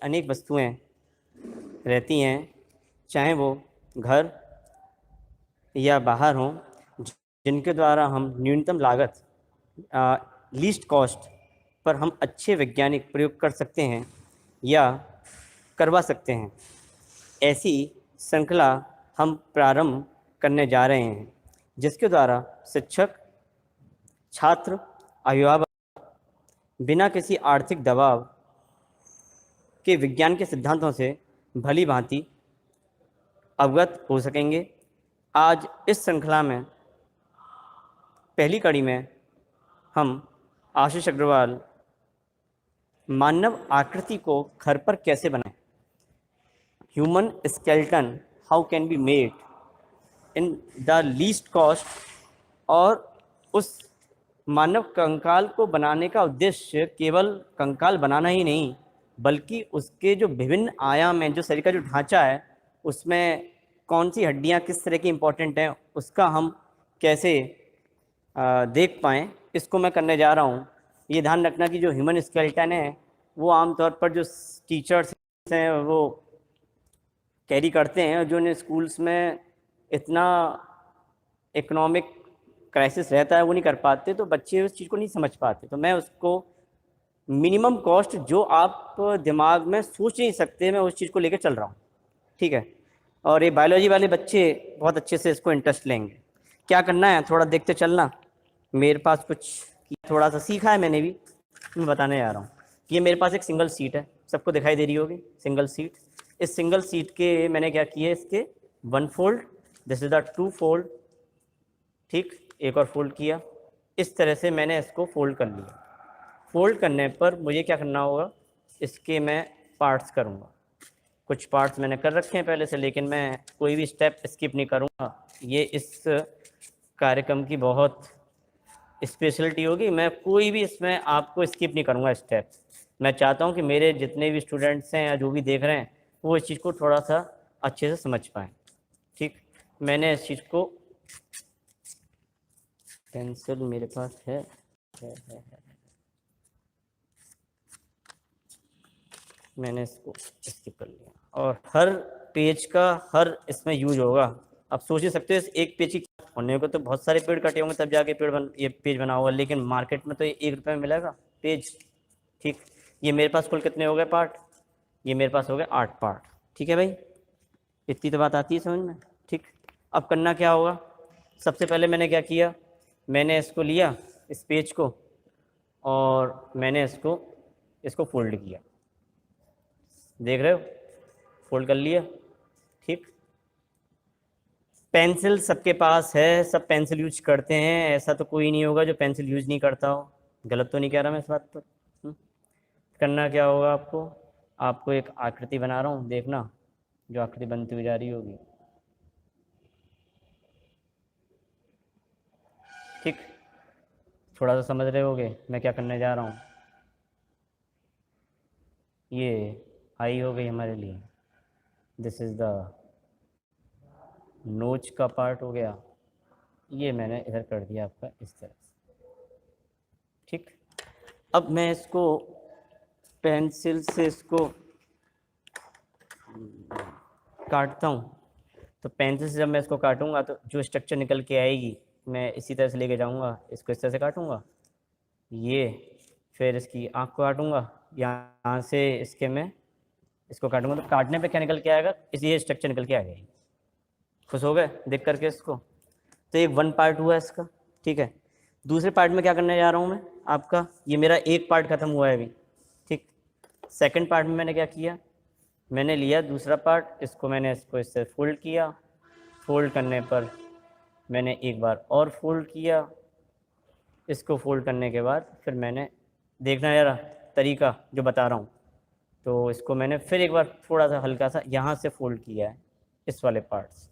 अनेक वस्तुएं रहती हैं, चाहे वो घर या बाहर हों, जिनके द्वारा हम न्यूनतम लागत लीस्ट कॉस्ट पर हम अच्छे वैज्ञानिक प्रयोग कर सकते हैं या करवा सकते हैं। ऐसी श्रृंखला हम प्रारंभ करने जा रहे हैं, जिसके द्वारा शिक्षक, छात्र, अभिभावक बिना किसी आर्थिक दबाव के विज्ञान के सिद्धांतों से भली भांति अवगत हो सकेंगे। आज इस श्रृंखला में पहली कड़ी में हम आशीष अग्रवाल मानव आकृति को घर पर कैसे बनाएं, human skeleton how can be made in the least cost, और उस मानव कंकाल को बनाने का उद्देश्य केवल कंकाल बनाना ही नहीं, बल्कि उसके जो विभिन्न आयाम हैं, जो शरीर का जो ढांचा है, उसमें कौन सी हड्डियां किस तरह की इम्पोर्टेंट हैं, उसका हम कैसे देख पाएँ, इसको मैं करने जा रहा हूँ। ये ध्यान रखना कि जो ह्यूमन स्केलेटन है वो आमतौर पर जो टीचर्स हैं वो कैरी करते हैं, जो उन्हें स्कूल्स में इतना इकोनॉमिक क्राइसिस रहता है वो नहीं कर पाते, तो बच्चे उस चीज़ को नहीं समझ पाते। तो मैं उसको मिनिमम कॉस्ट जो आप दिमाग में सोच नहीं सकते, मैं उस चीज़ को लेकर चल रहा हूँ, ठीक है। और ये बायोलॉजी वाले बच्चे बहुत अच्छे से इसको इंटरेस्ट लेंगे। क्या करना है थोड़ा देखते चलना। मेरे पास कुछ थोड़ा सा सीखा है मैंने भी, मैं बताने जा रहा हूँ। ये मेरे पास एक सिंगल सीट है, सबको दिखाई दे रही होगी सिंगल सीट। इस सिंगल सीट के मैंने क्या किया, इसके 1 fold, this is the 2 fold, ठीक, एक और फोल्ड किया। इस तरह से मैंने इसको फोल्ड कर लिया। फोल्ड करने पर मुझे क्या करना होगा, इसके मैं पार्ट्स करूँगा। कुछ पार्ट्स मैंने कर रखे हैं पहले से, लेकिन मैं कोई भी स्टेप स्किप नहीं करूँगा। ये इस कार्यक्रम की बहुत स्पेशलिटी होगी, मैं कोई भी इसमें आपको स्किप नहीं करूँगा स्टेप। मैं चाहता हूँ कि मेरे जितने भी स्टूडेंट्स हैं या जो भी देख रहे हैं वो इस चीज़ को थोड़ा सा अच्छे से समझ पाएँ, ठीक। मैंने इस चीज़ को, पेंसिल मेरे पास है। मैंने इसको स्किप कर लिया, और हर पेज का हर इसमें यूज होगा। आप सोच ही सकते हो इस एक पेज की होने को तो बहुत सारे पेड़ कटे होंगे तब जाके ये पेज बना होगा, लेकिन मार्केट में तो ये 1 रुपये में मिलेगा पेज, ठीक। ये मेरे पास कुल कितने हो गए पार्ट, ये मेरे पास हो गए 8 पार्ट, ठीक है भाई। इतनी तो बात आती है समझ में, ठीक। अब करना क्या होगा, सबसे पहले मैंने क्या किया, मैंने इसको लिया इस पेज को और मैंने इसको फोल्ड किया, देख रहे हो, फोल्ड कर लिया, ठीक। पेंसिल सबके पास है, सब पेंसिल यूज करते हैं, ऐसा तो कोई नहीं होगा जो पेंसिल यूज नहीं करता हो। गलत तो नहीं कह रहा मैं इस बात पर। करना क्या होगा आपको एक आकृति बना रहा हूँ, देखना जो आकृति बनती हुई जा रही होगी, ठीक। थोड़ा सा समझ रहे होगे मैं क्या करने जा रहा हूँ। ये आई हो गई हमारे लिए, दिस इज़ द नोच का पार्ट हो गया, ये मैंने इधर कर दिया आपका इस तरह से, ठीक। अब मैं इसको पेंसिल से इसको काटता हूँ, तो पेंसिल से जब मैं इसको काटूंगा तो जो स्ट्रक्चर निकल के आएगी मैं इसी तरह से लेके जाऊंगा, इसको इस तरह से काटूंगा, ये फिर इसकी आँख को काटूंगा, यहाँ से इसके मैं इसको काटूंगा, तो काटने पे क्या निकल के आएगा, ये स्ट्रक्चर निकल के आ गई। खुश हो गए देख करके इसको। तो एक 1 पार्ट हुआ इसका, ठीक है। दूसरे पार्ट में क्या करने जा रहा हूँ मैं आपका, ये मेरा एक पार्ट ख़त्म हुआ है अभी, ठीक। सेकंड पार्ट में मैंने क्या किया, मैंने लिया दूसरा पार्ट, इसको इससे फोल्ड किया, फोल्ड करने पर मैंने एक बार और फोल्ड किया, इसको फोल्ड करने के बाद फिर मैंने देखना यार तरीका जो बता रहा हूँ, तो इसको मैंने फिर एक बार थोड़ा सा हल्का सा यहाँ से फोल्ड किया है, इस वाले पार्ट से,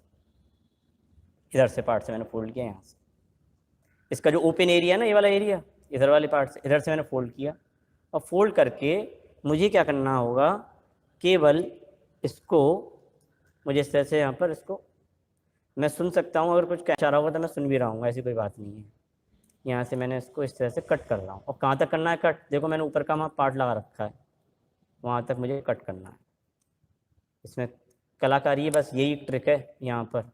इधर से पार्ट से मैंने फोल्ड किया यहाँ से, इसका जो ओपन एरिया है ना, ये वाला एरिया, इधर वाले पार्ट से इधर से मैंने फोल्ड किया। और फोल्ड करके मुझे क्या करना होगा, केवल इसको मुझे इस तरह से यहाँ पर इसको मैं सुन सकता हूँ, अगर कुछ कह रहा होगा तो मैं सुन भी रहा हूँ, ऐसी कोई बात नहीं है। यहाँ से मैंने इसको इस तरह से कट कर रहा हूँ, और कहाँ तक करना है कट, देखो मैंने ऊपर का वहाँ पार्ट लगा रखा है, वहाँ तक मुझे कट करना है। इसमें कलाकारी है, बस यही ट्रिक है यहाँ पर।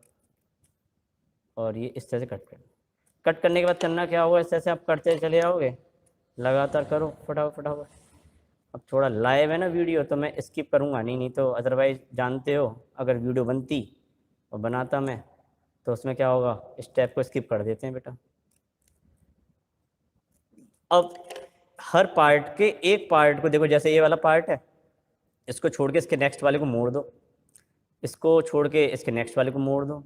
और ये इस तरह से कट करने के बाद करना क्या होगा, इस तरह से आप करते चले जाओगे, लगातार करो फटाफट फटाफट। अब थोड़ा लाइव है ना वीडियो, तो मैं स्किप करूँगा नहीं तो अदरवाइज़ जानते हो अगर वीडियो बनती और बनाता मैं तो उसमें क्या होगा, स्टेप को स्किप कर देते हैं बेटा। अब हर पार्ट के एक पार्ट को देखो, जैसे ये वाला पार्ट है, इसको छोड़ के इसके नेक्स्ट वाले को मोड़ दो, इसको छोड़ के इसके नेक्स्ट वाले को मोड़ दो।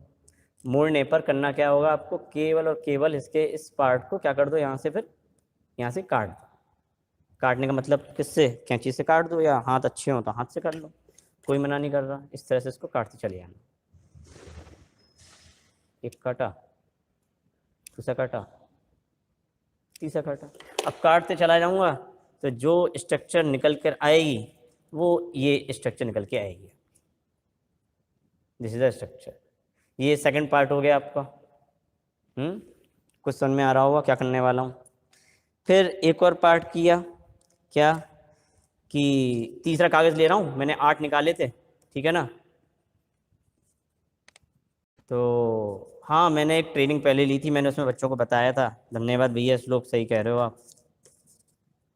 मोड़ने पर करना क्या होगा आपको, केवल और केवल इसके इस पार्ट को क्या कर दो, यहाँ से फिर यहाँ से काट दो। काटने का मतलब किससे, कैंची से काट दो, या हाथ अच्छे हो तो हाथ से कर लो, कोई मना नहीं कर रहा। इस तरह से इसको काटते चले जाना। एक काटा, दूसरा काटा, तीसरा काटा। अब काटते चला जाऊंगा तो जो स्ट्रक्चर निकल कर आएगी वो ये स्ट्रक्चर निकल के आएगी। This is the structure. ये सेकंड पार्ट हो गया आपका। कुछ समझ में आ रहा होगा क्या करने वाला हूँ। फिर एक और पार्ट किया, क्या कि तीसरा कागज़ ले रहा हूँ, मैंने 8 निकाले थे, ठीक है ना। तो हाँ, मैंने एक ट्रेनिंग पहले ली थी, मैंने उसमें बच्चों को बताया था। धन्यवाद भैया, श्लोक सही कह रहे हो आप,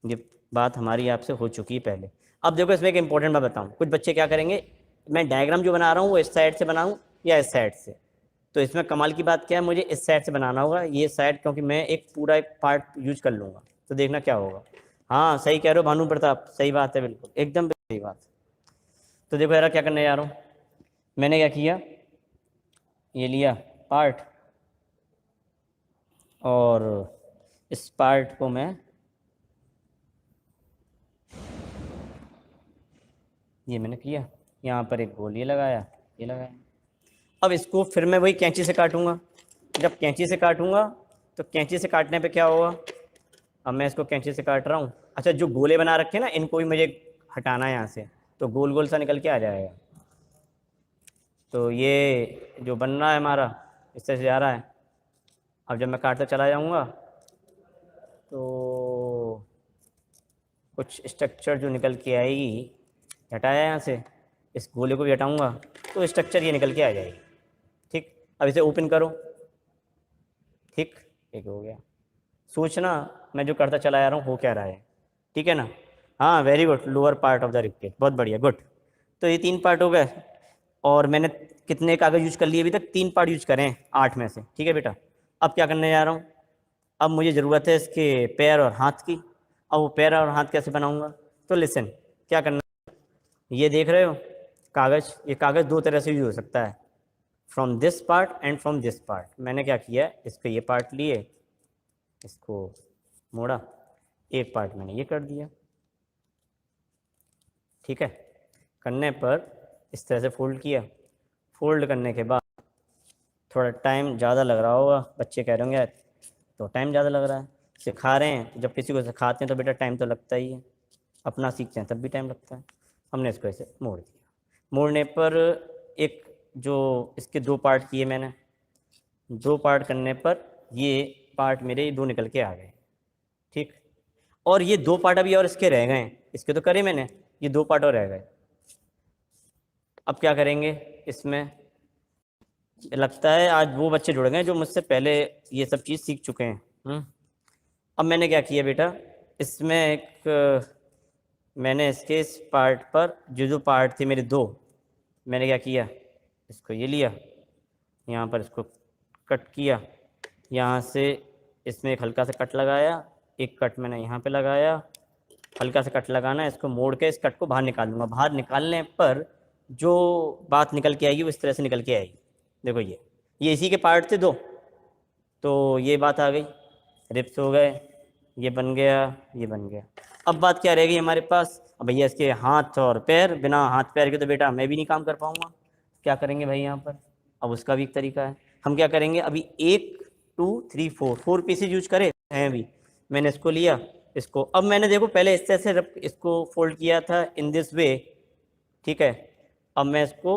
ये बात हमारी आपसे हो चुकी है पहले। अब देखो इसमें एक इंपॉर्टेंट बात बताऊँ, कुछ बच्चे क्या करेंगे, मैं डायग्राम जो बना रहा हूँ वो इस साइड से बनाऊँ या इस साइड से। तो इसमें कमाल की बात क्या है, मुझे इस साइड से बनाना होगा, ये साइड, क्योंकि मैं एक पूरा एक पार्ट यूज कर लूँगा। तो देखना क्या होगा। हाँ सही कह रहे हो भानु प्रताप, सही बात है, बिल्कुल एकदम सही बात। तो देखो यार क्या करने जा रहा हूँ, मैंने क्या किया, ये लिया पार्ट और इस पार्ट को मैं ये मैंने किया, यहाँ पर एक गोल ये लगाया, ये लगाया। अब इसको फिर मैं वही कैंची से काटूंगा। जब कैंची से काटूंगा तो कैंची से काटने पे क्या होगा, अब मैं इसको कैंची से काट रहा हूँ। अच्छा, जो गोले बना रखे हैं ना, इनको भी मुझे हटाना है यहाँ से, तो गोल गोल सा निकल के आ जाएगा। तो ये जो बन रहा है हमारा, इस तरह से जा रहा है। अब जब मैं काटता चला जाऊँगा तो कुछ स्ट्रक्चर जो निकल के आएगी, हटाया यहाँ से, इस गोले को भी हटाऊँगा तो स्ट्रक्चर ये निकल के आ जाएगी। ठीक, अब इसे ओपन करो। ठीक, एक हो गया। सोचना मैं जो करता चला जा रहा हूँ हो क्या रहा है, ठीक है ना। हाँ very good, lower part of the रिक्टेट, बहुत बढ़िया, गुड। तो ये 3 पार्ट हो गए और मैंने कितने कागज़ यूज कर लिए अभी तक, 3 पार्ट यूज करें हैं 8 में से, ठीक है बेटा। अब क्या करने जा रहा हूँ, अब मुझे ज़रूरत है इसके पैर और हाथ की। अब वो पैर और हाथ कैसे बनाऊँगा, तो लिसन, क्या करना, ये देख रहे हो कागज़, ये कागज़ 2 तरह से यूज हो सकता है, from this part and from this part. मैंने क्या किया, इसको ये पार्ट लिए, इसको मोड़ा, एक पार्ट मैंने ये कर दिया, ठीक है। करने पर इस तरह से फोल्ड किया। फोल्ड करने के बाद थोड़ा टाइम ज़्यादा लग रहा होगा, बच्चे कह रहे होंगे यार तो टाइम ज़्यादा लग रहा है, सिखा रहे हैं, तो जब किसी को सिखाते हैं तो बेटा टाइम तो लगता ही है, अपना सीखते हैं तब भी टाइम लगता है। हमने इसको ऐसे मोड़ दिया। मोड़ने पर एक जो इसके 2 पार्ट किए मैंने, 2 पार्ट करने पर ये पार्ट मेरे 2 निकल के आ गए, ठीक। और ये 2 पार्ट अभी और इसके रह गए, इसके तो करे मैंने, ये 2 पार्ट और रह गए। अब क्या करेंगे, इसमें लगता है आज वो बच्चे जुड़ गए जो मुझसे पहले ये सब चीज़ सीख चुके हैं। अब मैंने क्या किया बेटा, इसमें एक मैंने इसके इस पार्ट पर जो पार्ट थे मेरे 2, मैंने क्या किया, इसको ये लिया, यहाँ पर इसको कट किया, यहाँ से इसमें एक हल्का सा कट लगाया, एक कट मैंने यहाँ पे लगाया, हल्का सा कट लगाना है, इसको मोड़ के इस कट को बाहर निकाल लूँगा। बाहर निकालने पर जो बात निकल के आएगी वो इस तरह से निकल के आएगी। देखो ये इसी के पार्ट थे 2, तो ये बात आ गई, रिप्स हो गए, ये बन गया, ये बन गया। अब बात क्या रहेगी हमारे पास, अब भैया इसके हाथ और पैर, बिना हाथ पैर के तो बेटा मैं भी नहीं काम कर पाऊँगा। क्या करेंगे भाई यहाँ पर, अब उसका भी एक तरीका है। हम क्या करेंगे, अभी 1 2 3 4 पीसेज यूज करे हैं अभी। मैंने इसको लिया, इसको अब मैंने देखो पहले इस तरह से इसको फोल्ड किया था इन दिस वे, ठीक है। अब मैं इसको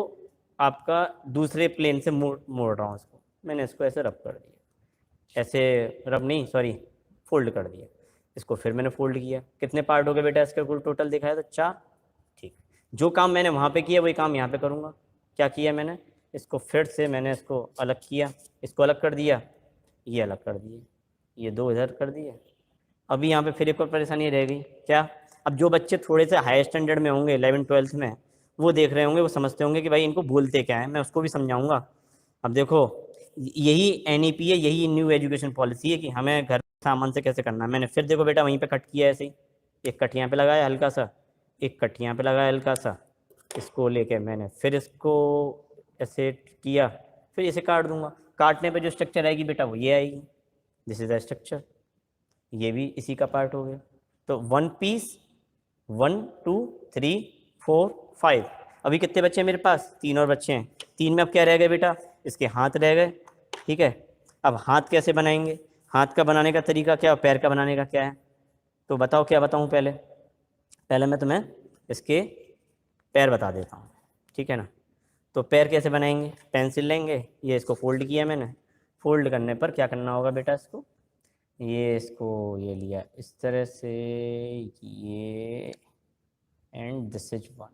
आपका दूसरे प्लेन से मोड़ रहा हूँ, इसको मैंने इसको ऐसे रब कर दिया, ऐसे रब नहीं सॉरी फोल्ड कर दिया। इसको फिर मैंने फोल्ड किया। कितने पार्ट हो गए बेटा इसके कुल टोटल देखा है तो 4, ठीक, जो काम मैंने वहाँ पे किया वही काम यहाँ पे करूँगा। क्या किया मैंने, इसको फिर से मैंने इसको अलग किया, इसको अलग कर दिया, ये अलग कर दिए, ये दो इधर कर दिए। अभी यहाँ पे फिर एक और परेशानी रह गई, क्या, अब जो बच्चे थोड़े से हाई स्टैंडर्ड में होंगे 11th-12th में, वो देख रहे होंगे, वो समझते होंगे कि भाई इनको बोलते क्या है, मैं उसको भी समझाऊंगा। अब देखो, यही NEP है, यही न्यू एजुकेशन पॉलिसी है कि हमें घर सामान से कैसे करना है। मैंने फिर देखो बेटा वहीं पे कट किया ऐसे ही, एक कट यहाँ पे लगाया हल्का सा, एक कट यहाँ पे लगाया हल्का सा, इसको लेके मैंने फिर इसको ऐसे किया, फिर इसे काट दूंगा। काटने पे जो स्ट्रक्चर आएगी बेटा वो ये आएगी, दिस इज द स्ट्रक्चर, ये भी इसी का पार्ट हो गया। तो 1 पीस, 1 2 3 4 5, अभी कितने बच्चे हैं मेरे पास, 3 और बच्चे हैं। 3 में अब क्या रह गए बेटा, इसके हाथ रह गए, ठीक है। अब हाथ कैसे बनाएंगे, हाथ का बनाने का तरीका क्या, पैर का बनाने का क्या है, तो बताओ क्या बताऊँ पहले, पहले मैं तुम्हें इसके पैर बता देता हूँ, ठीक है ना। तो पैर कैसे बनाएंगे, पेंसिल लेंगे, ये इसको फोल्ड किया मैंने, फोल्ड करने पर क्या करना होगा बेटा, इसको ये इसको ये लिया इस तरह से, ये एंड दिस इज 1।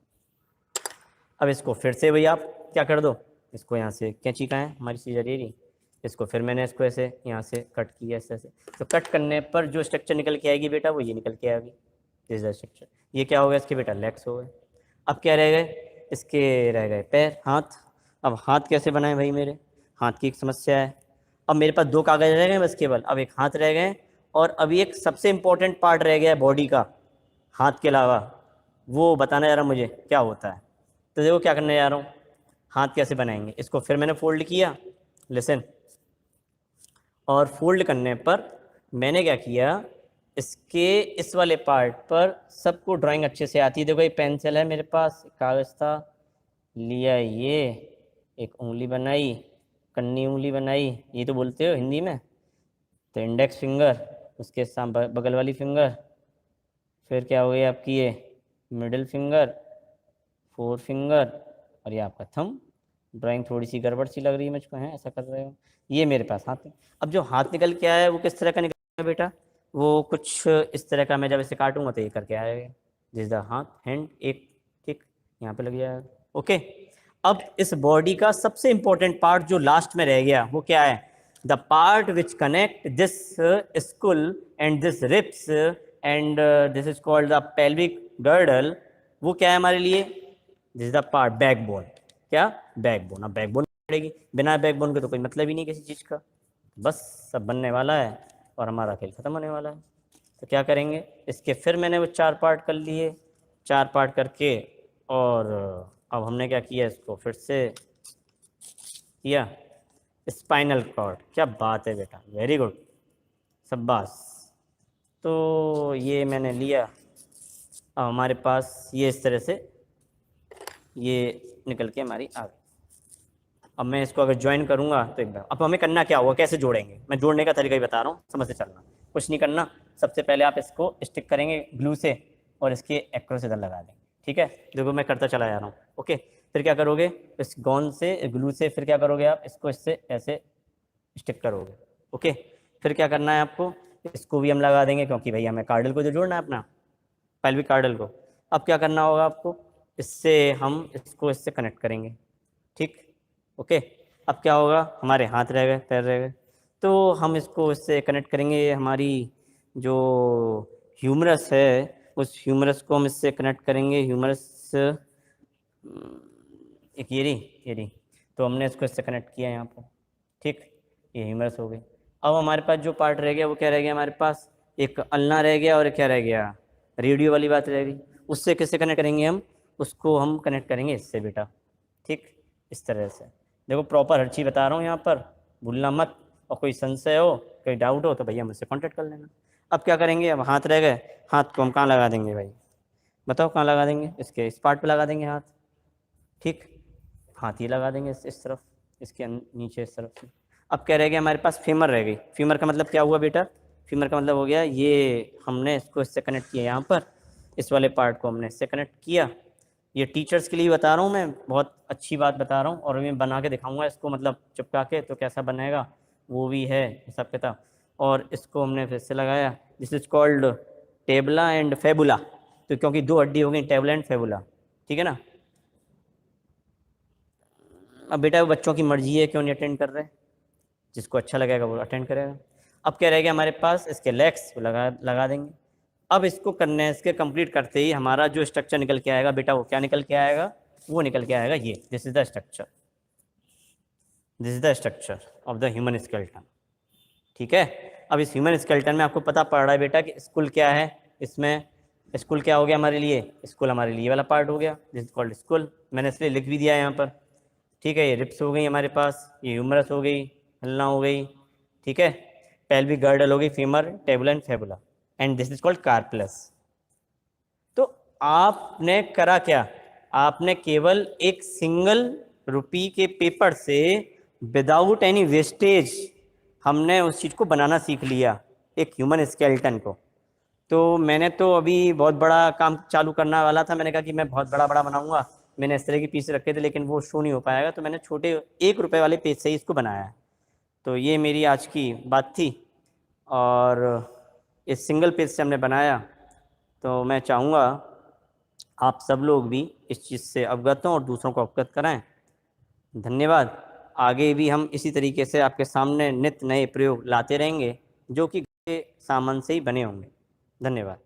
अब इसको फिर से वही आप क्या कर दो, इसको यहाँ से कैंची का है हमारी सीजर ये, इसको फिर मैंने इसको ऐसे यहाँ से कट किया ऐसे ऐसे। तो कट करने पर जो स्ट्रक्चर निकल के आएगी बेटा वो ये निकल के आएगी, दिस द स्ट्रक्चर। ये क्या हो गया इसके बेटा, लेग्स हो गए। अब क्या रह गए, इसके रह गए पैर, हाथ। अब हाथ कैसे बनाए भाई, मेरे हाथ की एक समस्या है। अब मेरे पास 2 कागज रह गए बस केवल, अब एक हाथ रह गए, और अभी एक सबसे इंपॉर्टेंट पार्ट रह गया है बॉडी का, हाथ के अलावा, वो बताना जा रहा मुझे क्या होता है। तो देखो क्या करने जा रहा हूँ, हाथ कैसे बनाएंगे, इसको फिर मैंने फोल्ड किया, लिसन, और फोल्ड करने पर मैंने क्या किया, इसके इस वाले पार्ट पर सबको ड्राइंग अच्छे से आती है। देखो ये पेंसिल है मेरे पास, कागज़ था, लिया ये, एक उंगली बनाई, कन्नी उंगली बनाई, ये तो बोलते हो हिंदी में, तो इंडेक्स फिंगर, उसके साथ बगल वाली फिंगर, फिर क्या हो गया आपकी ये मिडिल फिंगर, 4 फिंगर, और ये आपका थंब। ड्राइंग थोड़ी सी गड़बड़ सी लग रही है मुझको, है ऐसा कर रहे हो। ये मेरे पास हाथ है। अब जो हाथ निकल के आया है वो किस तरह का निकल बेटा, वो कुछ इस तरह का, मैं जब इसे काटूंगा तो ये करके आएगा, जिस द हाथ हैंड एक, ठीक, यहाँ पे लग जाएगा, ओके। अब इस बॉडी का सबसे इंपॉर्टेंट पार्ट जो लास्ट में रह गया वो क्या है, the part which connect this skull and this ribs and this is called the pelvic girdle, वो क्या है हमारे लिए, this is the part backbone. क्या, बैकबोन। अब बैकबोन पड़ेगी, बिना बैकबोन के तो कोई मतलब ही नहीं किसी चीज़ का, बस सब बनने वाला है और हमारा खेल ख़त्म होने वाला है। तो क्या करेंगे, इसके फिर मैंने वो 4 पार्ट कर लिए, 4 पार्ट करके, और अब हमने क्या किया, इसको फिर से किया, स्पाइनल कॉर्ड। क्या बात है बेटा, वेरी गुड, शाबाश। तो ये मैंने लिया, अब हमारे पास ये इस तरह से ये निकल के हमारी आ गई। अब मैं इसको अगर ज्वाइन करूँगा तो एक बार, अब हमें करना क्या होगा, कैसे जोड़ेंगे, मैं जोड़ने का तरीका ही बता रहा हूँ, समझ से चलना, कुछ नहीं करना। सबसे पहले आप इसको स्टिक करेंगे ग्लू से और इसके एक्रोस इधर लगा देंगे, ठीक है। देखो मैं करता चला जा रहा हूँ, ओके। फिर क्या करोगे, इस गोंद से ग्लू से फिर क्या करोगे आप, इसको इससे ऐसे स्टिक करोगे, ओके। फिर क्या करना है आपको, इसको भी हम लगा देंगे क्योंकि भैया हमें कार्डल को जो जोड़ना है अपना, पेल्विक कार्डल को। अब क्या करना होगा आपको, इससे हम इसको इससे कनेक्ट करेंगे, ठीक, ओके। अब क्या होगा, हमारे हाथ रह गए, पैर रह गए, तो हम इसको इससे कनेक्ट करेंगे। हमारी जो ह्यूमरस है उस ह्यूमरस को हम इससे कनेक्ट करेंगे, ह्यूमरस एक ये रही, तो हमने इसको इससे कनेक्ट किया यहाँ पर, ठीक, ये ह्यूमरस हो गई। अब हमारे पास जो पार्ट रह गया वो क्या रह गया, हमारे पास एक अल्ना रह गया, और क्या रह गया, रेडियो वाली बात रह गई। उससे कैसे कनेक्ट करेंगे हम, उसको हम कनेक्ट करेंगे इससे बेटा, ठीक, इस तरह से। देखो प्रॉपर हर चीज़ बता रहा हूँ यहाँ पर, भूलना मत, और कोई संशय हो, कोई डाउट हो तो भैया मुझसे कॉन्टेक्ट कर लेना। अब क्या करेंगे, अब हाथ रह गए, हाथ को हम कहाँ लगा देंगे भाई, बताओ कहाँ लगा देंगे, इसके इस पार्ट पे लगा देंगे हाथ, ठीक, हाथ ही लगा देंगे इस तरफ, इसके नीचे इस तरफ से। अब क्या रह गया, हमारे पास फीमर रह गई। फीमर का मतलब क्या हुआ बेटा, फीमर का मतलब हो गया ये, हमने इसको इससे कनेक्ट किया यहाँ पर, इस वाले पार्ट को हमने इससे कनेक्ट किया। ये टीचर्स के लिए बता रहा हूँ मैं, बहुत अच्छी बात बता रहा हूँ, और मैं बना के दिखाऊंगा इसको, मतलब चिपका के, तो कैसा बनेगा वो भी है हिसाब किताब। और इसको हमने फिर से लगाया, दिस इज कॉल्ड टेबला एंड फेबुला, तो क्योंकि 2 हड्डी हो गई, टेबला एंड फेबुला, ठीक है ना। अब बेटा वो बच्चों की मर्जी है, क्यों नहीं अटेंड कर रहे, जिसको अच्छा लगेगा वो अटेंड करेगा। अब क्या रहेगा हमारे पास, इसके लेग्स लगा लगा देंगे। अब इसको करने, इसके कंप्लीट करते ही हमारा जो स्ट्रक्चर निकल के आएगा बेटा, वो क्या निकल के आएगा, वो निकल के आएगा ये, this is the structure, this is the structure of the human skeleton. ठीक है। अब इस ह्यूमन स्केलेटन में आपको पता पड़ रहा है बेटा कि स्कुल क्या है, इसमें स्कुल क्या हो गया हमारे लिए, स्कुल हमारे लिए वाला पार्ट हो गया, दिस इज कॉल्ड स्कुल, मैंने इसलिए लिख भी दिया है यहाँ पर। ठीक है, ये रिप्स हो गई हमारे पास, ये ह्यूमरस हो गई, हल्ना हो गई, ठीक है, पेल्विक गर्डल हो गई, femur, tibia and fibula, and this is called carpals. तो आपने करा क्या, आपने केवल एक सिंगल रुपी के पेपर से विदाउट एनी वेस्टेज हमने उस चीज़ को बनाना सीख लिया, एक ह्यूमन स्केलेटन को। तो मैंने तो अभी बहुत बड़ा काम चालू करने वाला था, मैंने कहा कि मैं बहुत बड़ा बड़ा बनाऊंगा, मैंने इस तरह की पीस रखे थे लेकिन वो शो नहीं हो पाएगा, तो मैंने छोटे 1 रुपए वाले पेज से ही इसको बनाया है। तो ये मेरी आज की बात थी, और इस सिंगल पेज से हमने बनाया। तो मैं चाहूँगा आप सब लोग भी इस चीज़ से अवगत हों और दूसरों को अवगत कराएं। धन्यवाद। आगे भी हम इसी तरीके से आपके सामने नित्य नए प्रयोग लाते रहेंगे, जो कि सामान से ही बने होंगे। धन्यवाद।